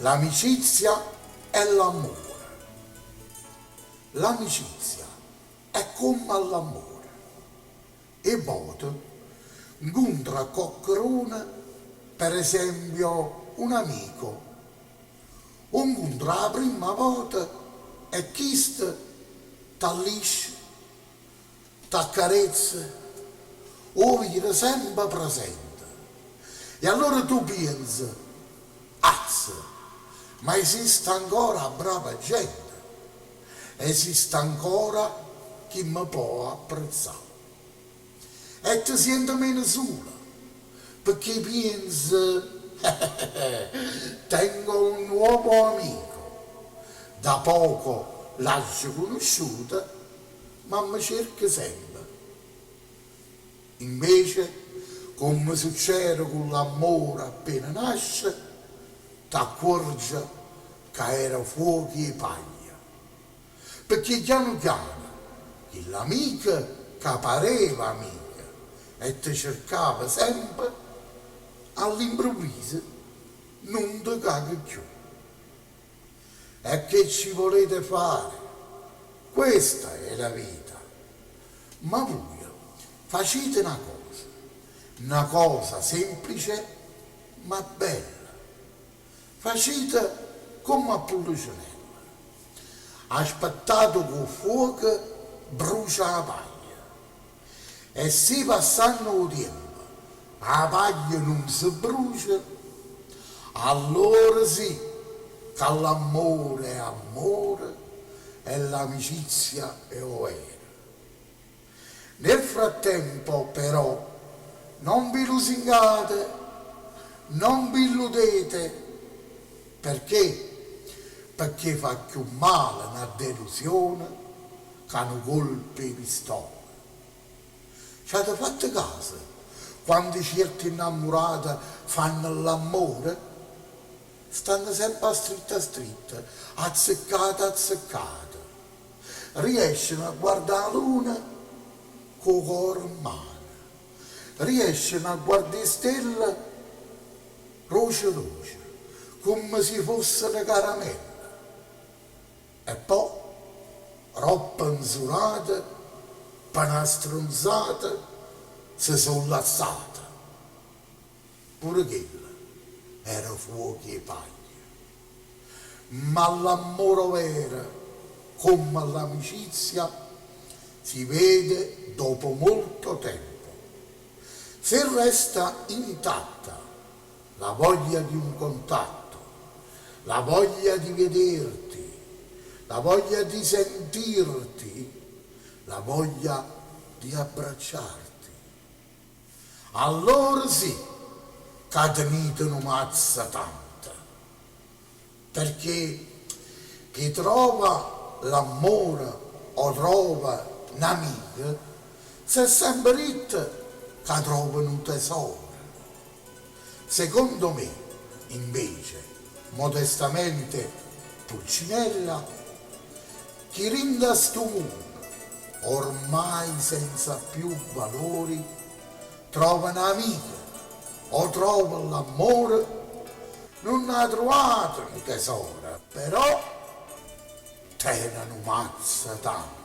l'amicizia e l'amore. L'amicizia è come l'amore. E voto incontra qualcuno, per esempio un amico, incontra la prima volta e questo t'allisce, t'accarezza, o vede sempre presente. E allora tu pensi, azza, ma esiste ancora brava gente, esiste ancora chi mi può apprezzare. E ti senti meno sola, perché pensi, tengo un nuovo amico, da poco l'ho conosciuta, ma mi cerca sempre. Invece, come succede con l'amore appena nasce, ti accorgi che era fuochi e paglia. Perché piano piano, l'amica che pareva amica e ti cercava sempre, all'improvviso non ti caga più. E che ci volete fare? Questa è la vita. Ma voi facete una cosa semplice ma bella. Facete come a Pulcinella. Aspettate che il fuoco brucia la paglia. E se passando il tempo la paglia non si brucia, allora sì che l'amore è amore e l'amicizia è vera. Nel frattempo però non vi lusingate, non vi illudete, perché? Perché fa più male una delusione che un colpo di pistola. Ci avete fatto caso quando certi innamorati fanno l'amore? Stanno sempre a stretta, azzeccate. Riescono a guardare la luna con il cuore in mano. Riescono a guardare le stelle roce, come se fossero caramelle. E poi, roba misurata, per una stronzata, si sono lassate. Pure quella era fuochi e paglia. Ma l'amore vero, come l'amicizia, si vede dopo molto tempo. Se resta intatta la voglia di un contatto, la voglia di vederti, la voglia di sentirti, la voglia di abbracciarti, allora sì che tenete una mazza tanta, perché chi trova l'amore o trova un'amica, se è sempre detto che trova un tesoro. Secondo me, invece, modestamente Pulcinella, chi rinda sto mondo, ormai senza più valori, trova un'amica o trova l'amore, non ha trovato un tesoro, però tenano mazza tanto.